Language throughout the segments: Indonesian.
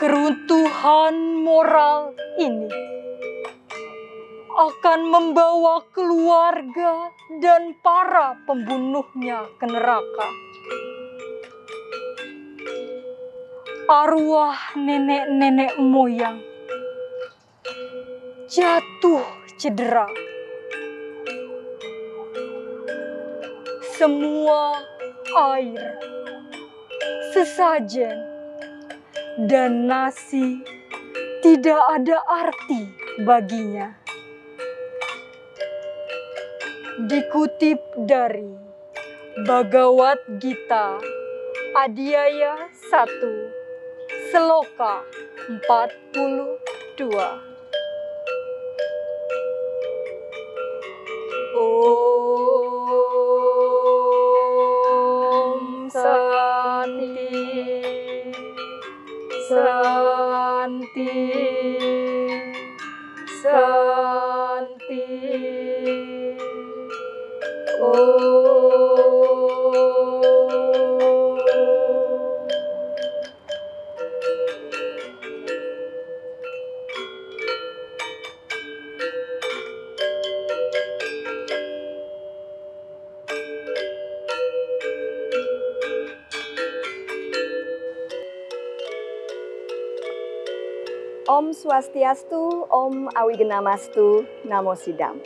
Keruntuhan moral ini akan membawa keluarga dan para pembunuhnya ke neraka. Arwah nenek-nenek moyang jatuh cedera. Semua air, sesajen, dan nasi tidak ada arti baginya. Dikutip dari Bhagavad Gita Adhyaya 1 Seloka 42. Om Santi Santi Santi. Om Swastiastu, Om Awigenamastu, Namo Sidam.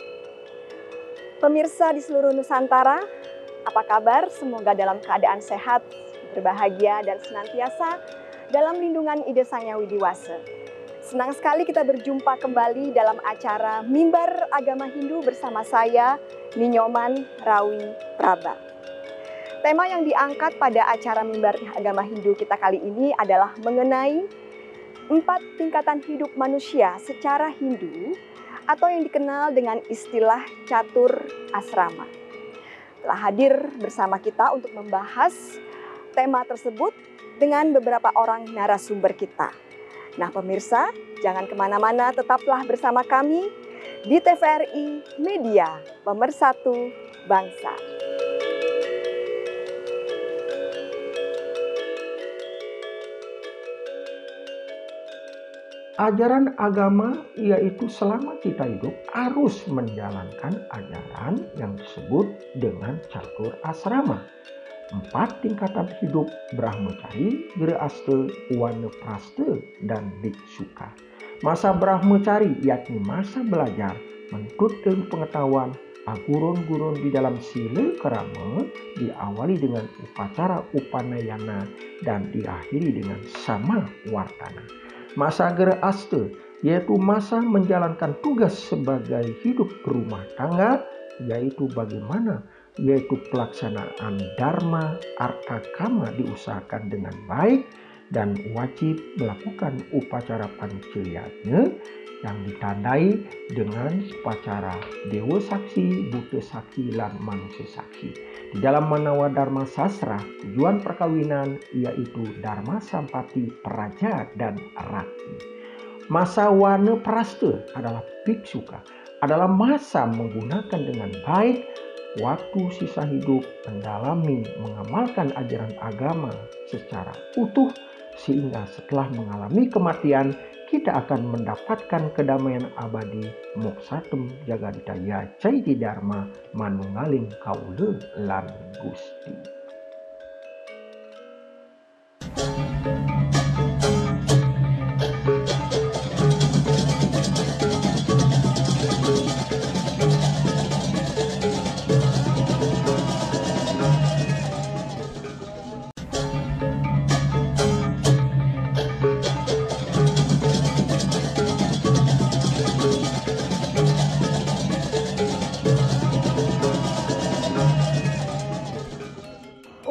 Pemirsa di seluruh Nusantara, apa kabar? Semoga dalam keadaan sehat, berbahagia, dan senantiasa dalam lindungan Ida Sang Hyang Widiwasa. Senang sekali kita berjumpa kembali dalam acara Mimbar Agama Hindu bersama saya, Ninyoman Rawi Praba. Tema yang diangkat pada acara Mimbar Agama Hindu kita kali ini adalah mengenai 4 tingkatan hidup manusia secara Hindu atau yang dikenal dengan istilah catur asrama. Telah hadir bersama kita untuk membahas tema tersebut dengan beberapa orang narasumber kita. Nah pemirsa, jangan kemana-mana, tetaplah bersama kami di TVRI Media Pemersatu Bangsa. Ajaran agama yaitu selama kita hidup harus menjalankan ajaran yang disebut dengan catur asrama. 4 tingkatan hidup Brahmacari, Grihastha, Vanaprastha, dan Bhiksuka. Masa Brahmacari yakni masa belajar menuntut ilmu pengetahuan, gurun-gurun di dalam sila kerama diawali dengan upacara upanayana dan diakhiri dengan sama wartana. Masa Grihastha yaitu masa menjalankan tugas sebagai hidup berumah tangga, yaitu bagaimana, yaitu pelaksanaan dharma artha kama diusahakan dengan baik dan wajib melakukan upacara panciliyatnya yang ditandai dengan upacara dewa saksi, buta saksi, dan manusia saksi. Di dalam Manawa Dharma Sastra, tujuan perkawinan yaitu dharma sampati, praja, dan rati. Masa wana prasta adalah biksuka, adalah masa menggunakan dengan baik waktu sisa hidup mendalami mengamalkan ajaran agama secara utuh, sehingga setelah mengalami kematian kita akan mendapatkan kedamaian abadi, moksatem jagaditaya caiti dharma manunggaling kaula lan Gusti.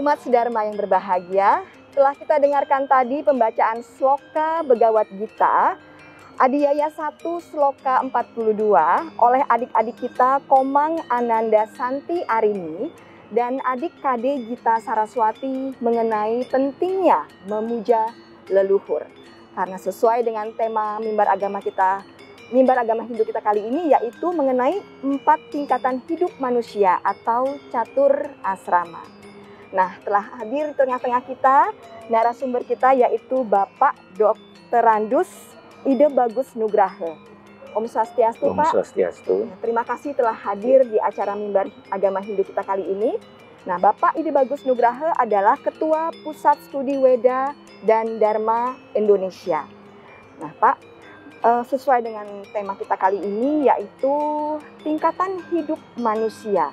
Umat Sedharma yang berbahagia, telah kita dengarkan tadi pembacaan Sloka Bhagavad Gita Adiyaya 1 Sloka 42 oleh adik-adik kita Komang Ananda Santi Arini dan adik KD Gita Saraswati mengenai pentingnya memuja leluhur. Karena sesuai dengan tema mimbar agama hidup kita kali ini, yaitu mengenai 4 tingkatan hidup manusia atau catur asrama. Nah, telah hadir di tengah-tengah kita narasumber kita yaitu Bapak Dr. Randus Ide Bagus Nugraha. Om Swastiastu, Pak. Om Swastiastu. Terima kasih telah hadir di acara mimbar agama hidup kita kali ini. Nah, Bapak Ide Bagus Nugraha adalah Ketua Pusat Studi Weda dan Dharma Indonesia. Nah, Pak, sesuai dengan tema kita kali ini yaitu tingkatan hidup manusia.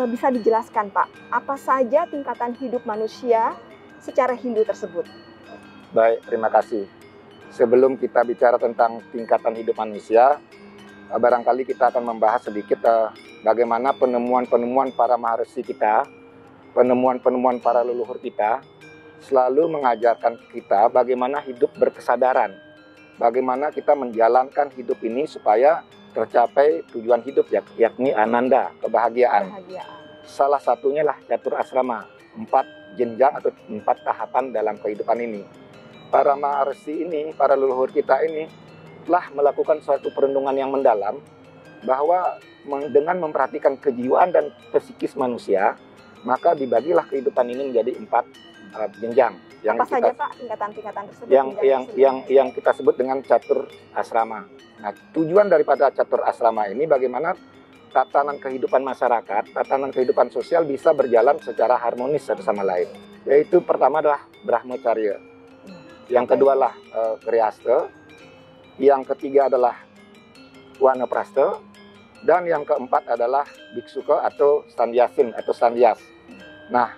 Bisa dijelaskan, Pak, apa saja tingkatan hidup manusia secara Hindu tersebut? Baik, terima kasih. Sebelum kita bicara tentang tingkatan hidup manusia, barangkali kita akan membahas sedikit bagaimana penemuan-penemuan para maharsi kita, penemuan-penemuan para leluhur kita, selalu mengajarkan kita bagaimana hidup berkesadaran, bagaimana kita menjalankan hidup ini supaya tercapai tujuan hidup, yakni ananda, kebahagiaan. Salah satunya lah catur asrama, 4 jenjang atau 4 tahapan dalam kehidupan ini. Para maharsi ini, para leluhur kita ini telah melakukan suatu perenungan yang mendalam bahwa dengan memperhatikan kejiwaan dan psikis manusia, maka dibagilah kehidupan ini menjadi 4 jenjang. Apa saja, Pak, tingkatan-tingkatan tersebut? Yang kita sebut dengan catur asrama. Nah, tujuan daripada catur asrama ini bagaimana tatanan kehidupan masyarakat, tatanan kehidupan sosial bisa berjalan secara harmonis satu sama lain. Yaitu pertama adalah Brahmacharya, yang kedua adalah Grihastha, yang ketiga adalah Wanaprastha, dan yang keempat adalah Biksuka atau Sannyasin atau sannyas. Nah,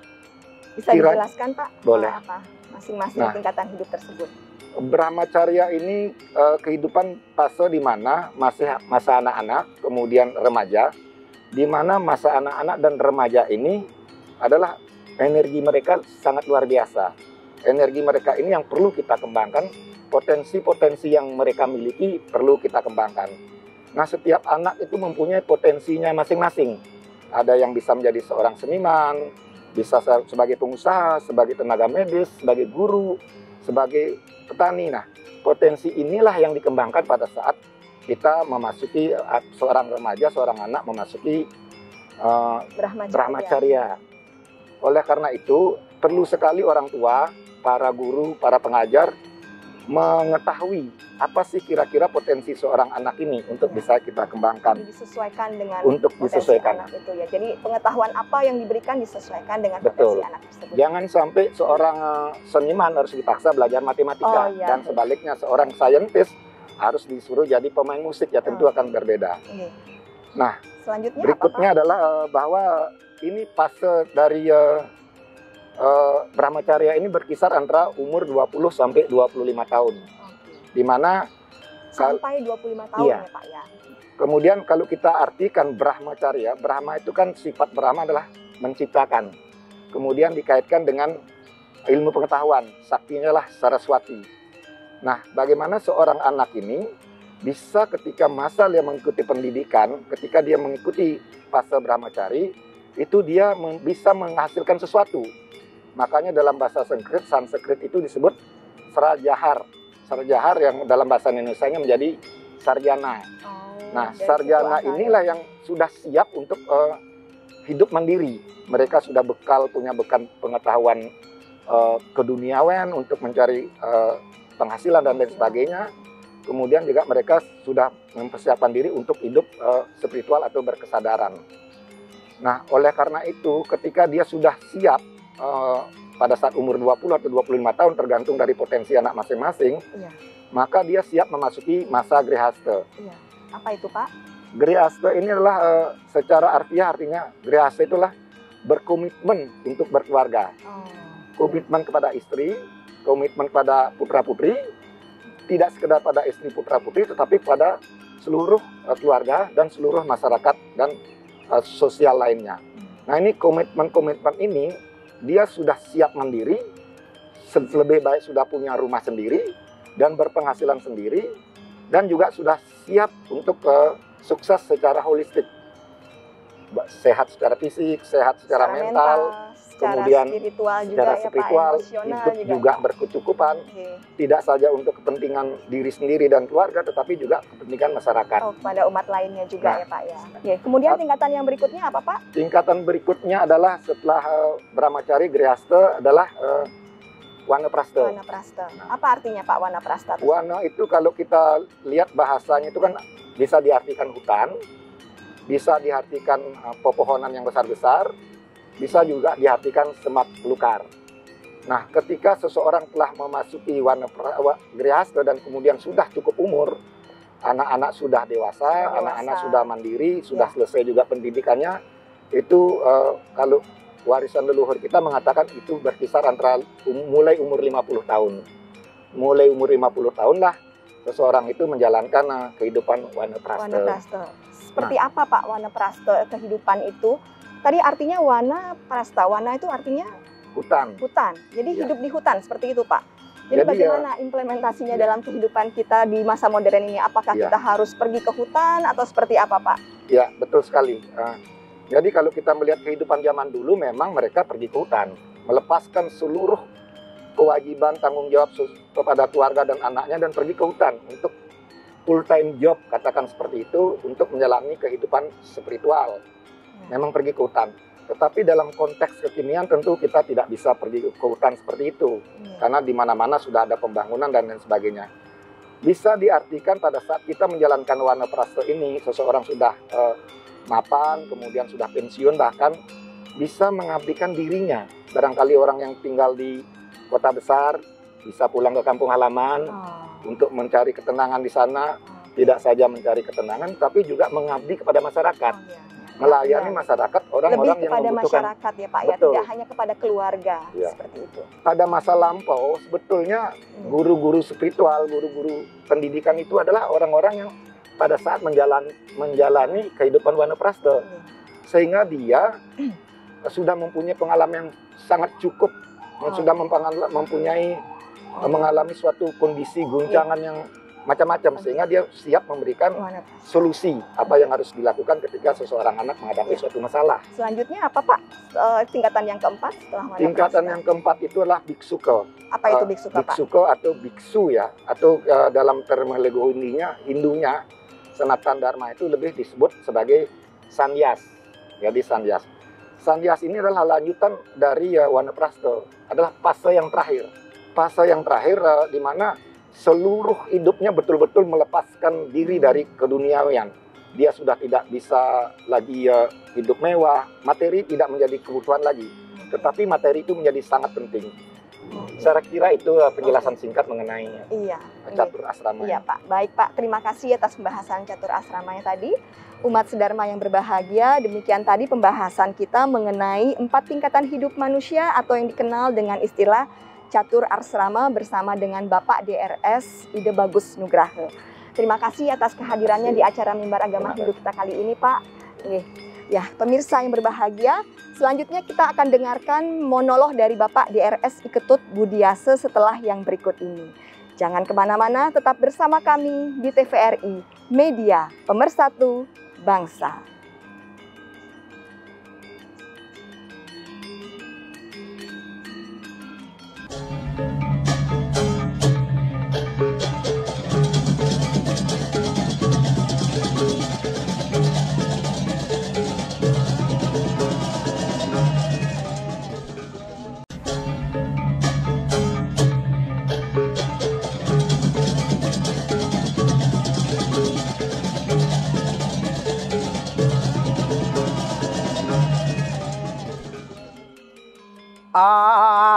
bisa dijelaskan, Pak? Boleh. Apa masing-masing tingkatan hidup tersebut? Brahmacharya ini kehidupan fase di mana masih masa anak-anak, kemudian remaja, di mana masa anak-anak dan remaja ini adalah energi mereka sangat luar biasa. Energi mereka ini yang perlu kita kembangkan, potensi-potensi yang mereka miliki perlu kita kembangkan. Nah, setiap anak itu mempunyai potensinya masing-masing. Ada yang bisa menjadi seorang seniman, bisa sebagai pengusaha, sebagai tenaga medis, sebagai guru, sebagai petani. Nah, potensi inilah yang dikembangkan pada saat kita memasuki seorang remaja, seorang anak memasuki Brahmacharya. Oleh karena itu, perlu sekali orang tua, para guru, para pengajar mengetahui apa sih kira-kira potensi seorang anak ini untuk bisa kita kembangkan. Disesuaikan dengan potensi anak itu ya. Jadi pengetahuan apa yang diberikan disesuaikan dengan potensi anak tersebut. Jangan sampai seorang seniman harus dipaksa belajar matematika dan sebaliknya seorang saintis harus disuruh jadi pemain musik, ya tentu akan berbeda. Nah, selanjutnya berikutnya adalah bahwa ini fase dari Brahmacharya ini berkisar antara umur 20 sampai 25 tahun. Di mana Sampai 25 tahun Iya. ya Pak ya. Kemudian kalau kita artikan Brahmacharya, Brahma itu kan sifat Brahma adalah menciptakan. Kemudian dikaitkan dengan ilmu pengetahuan, saktinya lah Saraswati. Nah, bagaimana seorang anak ini bisa ketika masa dia mengikuti pendidikan, ketika dia mengikuti fase Brahmachari, itu dia bisa menghasilkan sesuatu. Makanya dalam bahasa Sanskrit itu disebut Sarjahar. Sarjahar yang dalam bahasa Indonesianya menjadi sarjana. Nah, dari sarjana situ inilah yang sudah siap untuk hidup mandiri. Mereka sudah punya bekal pengetahuan keduniawan untuk mencari penghasilan dan lain sebagainya. Kemudian juga mereka sudah mempersiapkan diri untuk hidup spiritual atau berkesadaran. Nah, oleh karena itu ketika dia sudah siap pada saat umur 20 atau 25 tahun tergantung dari potensi anak masing-masing, Iya. maka dia siap memasuki masa Grihastha. Iya. Apa itu Pak? Grihastha ini adalah secara harfiah artinya Grihastha itulah berkomitmen untuk berkeluarga. Komitmen kepada istri, komitmen kepada putra-putri, tidak sekedar pada istri putra-putri tetapi pada seluruh keluarga dan seluruh masyarakat dan sosial lainnya. Nah, ini komitmen-komitmen ini dia sudah siap mandiri, lebih baik sudah punya rumah sendiri dan berpenghasilan sendiri, dan juga sudah siap untuk sukses secara holistik, sehat secara fisik, sehat secara mental, secara kemudian spiritual juga secara ya spiritual, Pak, emosional hidup juga berkecukupan, tidak saja untuk kepentingan diri sendiri dan keluarga, tetapi juga kepentingan masyarakat. Oh, kepada umat lainnya juga Nah, ya Pak ya. Oke, kemudian tingkatan yang berikutnya apa Pak? Tingkatan berikutnya adalah setelah Brahmachari Grihastha adalah Wanaprastha. Wanaprastha. Nah. Apa artinya Pak Wanaprastha? Wana itu kalau kita lihat bahasanya itu kan bisa diartikan hutan, bisa diartikan pepohonan yang besar-besar, bisa juga diartikan semak belukar. Nah, ketika seseorang telah memasuki Grihastha dan kemudian sudah cukup umur, anak-anak sudah dewasa, anak-anak sudah mandiri, sudah selesai juga pendidikannya, itu kalau warisan leluhur kita mengatakan itu berkisar antara mulai umur 50 tahun. Mulai umur 50 tahun lah seseorang itu menjalankan kehidupan Wanaprastha. Wanaprastha. Seperti apa Pak Wanaprastha kehidupan itu? Tadi artinya Wanaprastha. Wana itu artinya Hutan. hutan. Jadi Ya. hidup di hutan seperti itu Pak. Jadi bagaimana implementasinya dalam kehidupan kita di masa modern ini? Apakah kita harus pergi ke hutan atau seperti apa Pak? Ya, betul sekali. Jadi kalau kita melihat kehidupan zaman dulu memang mereka pergi ke hutan, melepaskan seluruh kewajiban tanggung jawab kepada keluarga dan anaknya dan pergi ke hutan untuk full time job, katakan seperti itu, untuk menjalani kehidupan spiritual. Memang pergi ke hutan. Tetapi dalam konteks kekinian tentu kita tidak bisa pergi ke hutan seperti itu. Karena di mana-mana sudah ada pembangunan dan lain sebagainya. Bisa diartikan pada saat kita menjalankan Wanaprastha ini, seseorang sudah mapan, kemudian sudah pensiun, bahkan bisa mengabdikan dirinya. Barangkali orang yang tinggal di kota besar bisa pulang ke kampung halaman untuk mencari ketenangan di sana. Tidak saja mencari ketenangan, tapi juga mengabdi kepada masyarakat. Melayani masyarakat, orang-orang yang membutuhkan. Lebih kepada masyarakat ya Pak ya, tidak hanya kepada keluarga seperti itu. Pada masa lampau sebetulnya guru-guru spiritual, guru-guru pendidikan itu adalah orang-orang yang pada saat menjalani kehidupan Wanaprastha, sehingga dia sudah mempunyai pengalaman yang sangat cukup, sudah mempunyai mengalami suatu kondisi guncangan yang macam-macam, sehingga dia siap memberikan solusi apa yang harus dilakukan ketika seseorang anak menghadapi suatu masalah. Selanjutnya apa Pak? Tingkatan yang keempat setelah Wanaprastha? Tingkatan yang keempat itu adalah biksuka. Apa itu biksuka Pak? Biksuka atau biksu ya, atau dalam terminologi Hindunya Sanatan Dharma itu lebih disebut sebagai sannyas. Jadi sannyas. Sannyas ini adalah lanjutan dari Wanaprastha, adalah fase yang terakhir. Fase yang terakhir di mana seluruh hidupnya betul-betul melepaskan diri dari keduniawian. Dia sudah tidak bisa lagi hidup mewah, materi tidak menjadi kebutuhan lagi. Tetapi materi itu menjadi sangat penting. Saya kira itu penjelasan singkat mengenai catur asrama. Iya Pak, baik Pak, terima kasih atas pembahasan catur asramanya tadi. Umat sedharma yang berbahagia, demikian tadi pembahasan kita mengenai 4 tingkatan hidup manusia atau yang dikenal dengan istilah catur asrama bersama dengan Bapak DRS Ide Bagus Nugraha. Terima kasih atas kehadirannya di acara Mimbar Agama Hindu kita kali ini, Pak. Ya, pemirsa yang berbahagia, selanjutnya kita akan dengarkan monolog dari Bapak DRS Iketut Budiase setelah yang berikut ini. Jangan kemana-mana, tetap bersama kami di TVRI, Media Pemersatu Bangsa.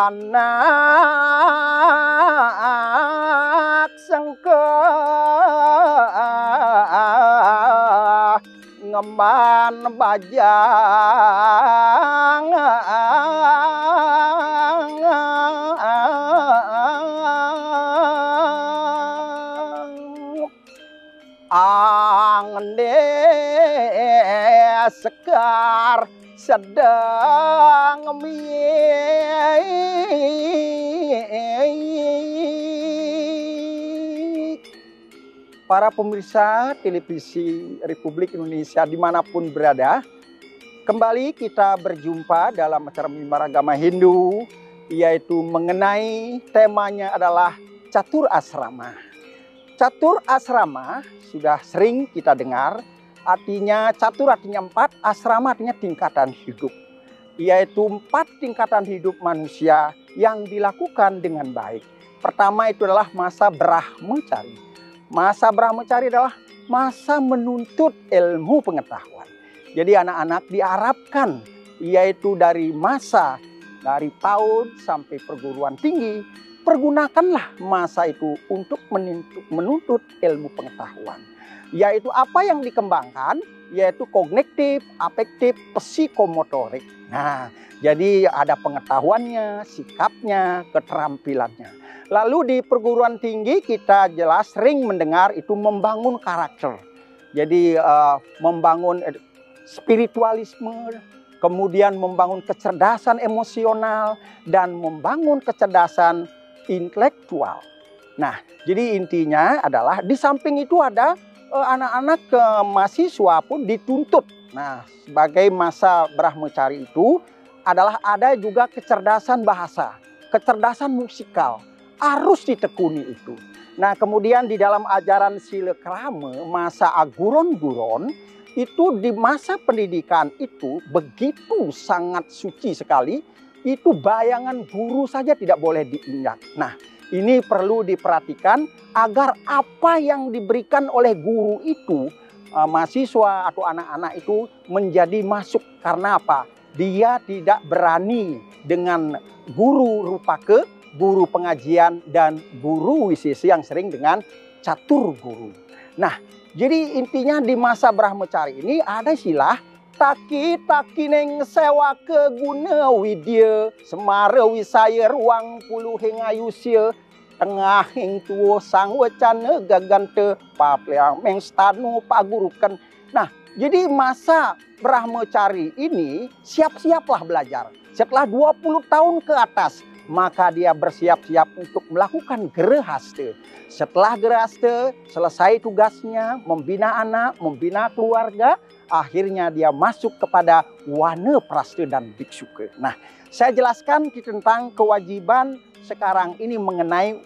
Anak sengke ngeman bajang angde sekar sedang para pemirsa televisi Republik Indonesia dimanapun berada, kembali kita berjumpa dalam acara Mimbar Agama Hindu, yaitu mengenai temanya adalah Catur Asrama. Catur Asrama sudah sering kita dengar, artinya catur artinya 4, asrama artinya tingkatan hidup. Yaitu 4 tingkatan hidup manusia yang dilakukan dengan baik. Pertama itu adalah masa Brahmacari. Masa Brahmacari adalah masa menuntut ilmu pengetahuan. Jadi anak-anak diharapkan yaitu dari PAUD sampai perguruan tinggi, pergunakanlah masa itu untuk menuntut ilmu pengetahuan. Yaitu apa yang dikembangkan, yaitu kognitif, afektif, psikomotorik. Nah, jadi ada pengetahuannya, sikapnya, keterampilannya. Lalu di perguruan tinggi kita jelas sering mendengar itu membangun karakter. Jadi membangun spiritualisme, kemudian membangun kecerdasan emosional, dan membangun kecerdasan intelektual. Nah, jadi intinya adalah di samping itu ada anak-anak mahasiswa pun dituntut. Nah, sebagai masa Brahmacari itu adalah ada juga kecerdasan bahasa, kecerdasan musikal, harus ditekuni itu. Nah, kemudian di dalam ajaran Sila Krama, masa Aguron-Guron, itu di masa pendidikan itu begitu sangat suci sekali, itu bayangan guru saja tidak boleh diinjak. Nah, ini perlu diperhatikan agar apa yang diberikan oleh guru itu, mahasiswa atau anak-anak itu menjadi masuk. Karena apa? Dia tidak berani dengan guru rupake, guru pengajian, dan guru wisisi yang sering dengan catur guru. Nah, jadi intinya di masa Brahmacari ini ada istilah taki-taki neng sewa ke guna widya semara wisaya ruang puluh hengayusya tengah heng tuo sang wacana gagante papleang meng stanu pagurukan. Nah, jadi masa Brahmacari ini siap-siaplah belajar. Setelah 20 tahun ke atas, maka dia bersiap-siap untuk melakukan Grehasta. Setelah Grehasta, selesai tugasnya, membina anak, membina keluarga, akhirnya dia masuk kepada Wanaprastha dan Biksuka. Nah, saya jelaskan tentang kewajiban sekarang ini mengenai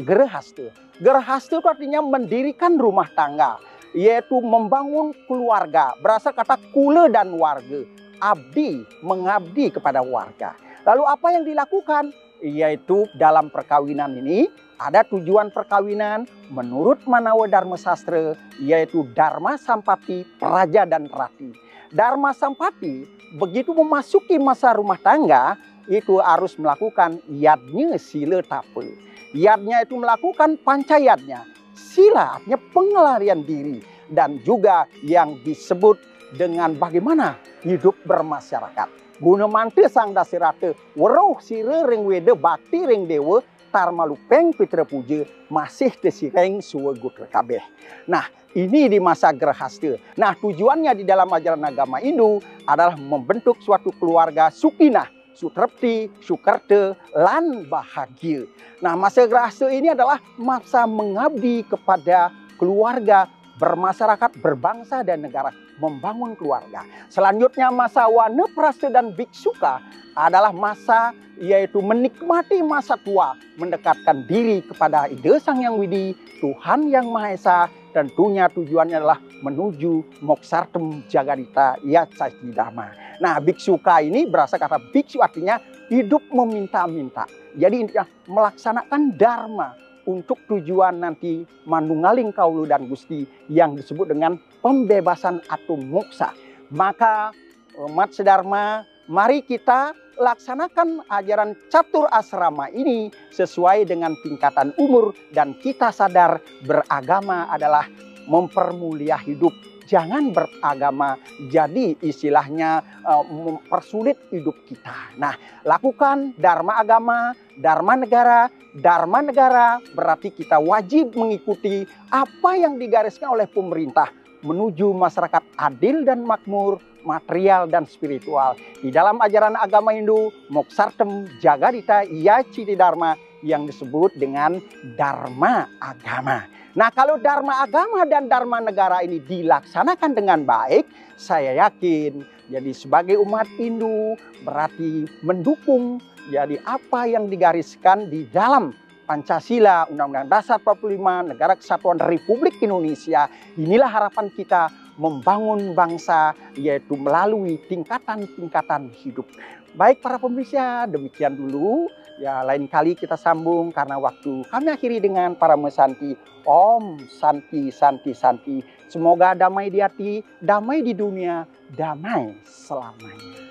Grehasta. Grehasta itu artinya mendirikan rumah tangga, yaitu membangun keluarga. Berasal kata kula dan warga. Abdi, mengabdi kepada warga. Lalu apa yang dilakukan? Yaitu dalam perkawinan ini ada tujuan perkawinan menurut Manawa Dharma Sastra, yaitu Dharma Sampati, Praja dan Rati. Dharma Sampati begitu memasuki masa rumah tangga itu harus melakukan yadnya sila tapa. Yadnya itu melakukan pancayatnya. Sila artinya pengelarian diri dan juga yang disebut dengan bagaimana hidup bermasyarakat. Guna mante sang dasirate, weruh sire ring wede bakti ring dewa, tar malupeng pitra puja masih desireng suwegut rekabeh. Nah, ini di masa Grahasta. Nah, tujuannya di dalam ajaran agama Hindu adalah membentuk suatu keluarga sukinah, sutrepti, sukarte, lan bahagia. Nah, masa Grahasta ini adalah masa mengabdi kepada keluarga, bermasyarakat, berbangsa dan negara, membangun keluarga. Selanjutnya masa Waneprastha dan Biksuka adalah masa yaitu menikmati masa tua, mendekatkan diri kepada Ide Sang Hyang Widi, Tuhan Yang Maha Esa. Tentunya tujuannya adalah menuju moksartem jagadita yacacitama. Nah, Biksuka ini berasal kata biksu artinya hidup meminta-minta. Jadi intinya melaksanakan dharma untuk tujuan nanti manunggaling kaulu dan Gusti yang disebut dengan pembebasan atau moksa. Maka umat sedharma, mari kita laksanakan ajaran catur asrama ini sesuai dengan tingkatan umur dan kita sadar beragama adalah mempermulia hidup. Jangan beragama jadi istilahnya mempersulit hidup kita. Nah, lakukan dharma agama, dharma negara. Dharma negara berarti kita wajib mengikuti apa yang digariskan oleh pemerintah menuju masyarakat adil dan makmur, material dan spiritual. Di dalam ajaran agama Hindu, moksartem jagadita yaciti dharma yang disebut dengan dharma agama. Nah, kalau dharma agama dan dharma negara ini dilaksanakan dengan baik, saya yakin jadi sebagai umat Hindu berarti mendukung jadi apa yang digariskan di dalam Pancasila, Undang-Undang Dasar 45, Negara Kesatuan Republik Indonesia. Inilah harapan kita membangun bangsa yaitu melalui tingkatan-tingkatan hidup. Baik para pemirsa, demikian dulu. Ya, lain kali kita sambung karena waktu. Kami akhiri dengan para mesanti. Om Santi Santi Santi. Semoga damai di hati, damai di dunia, damai selamanya.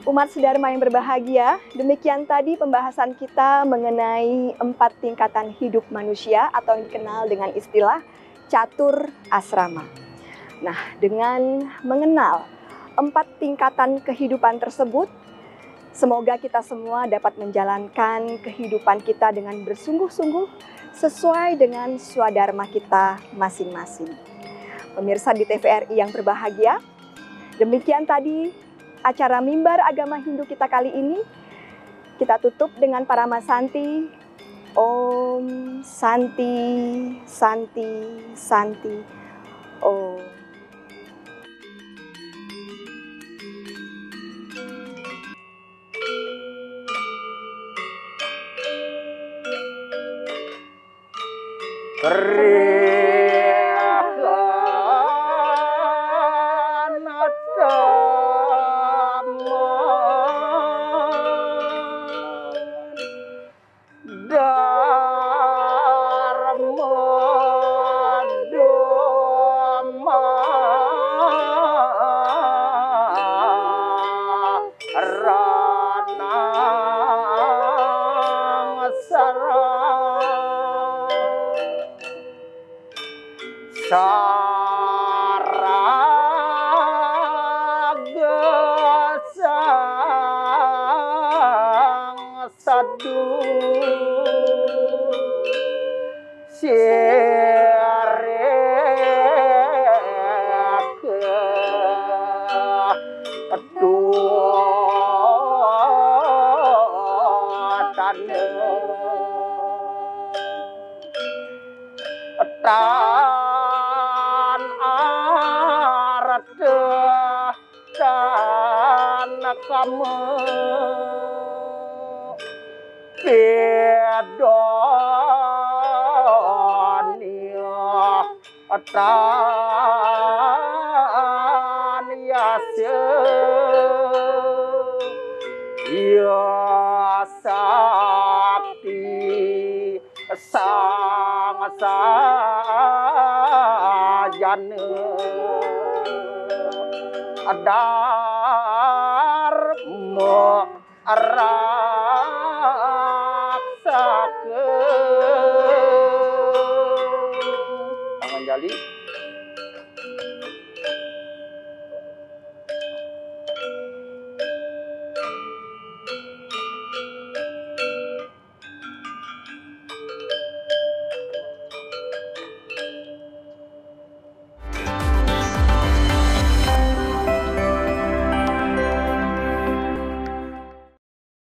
Umat sedharma yang berbahagia, demikian tadi pembahasan kita mengenai 4 tingkatan hidup manusia atau yang dikenal dengan istilah catur asrama. Nah, dengan mengenal 4 tingkatan kehidupan tersebut, semoga kita semua dapat menjalankan kehidupan kita dengan bersungguh-sungguh sesuai dengan swadharma kita masing-masing. Pemirsa di TVRI yang berbahagia, demikian tadi acara Mimbar Agama Hindu kita kali ini. Kita tutup dengan para masanti. Om Santi Santi Santi Om. Dharma raksaka kembali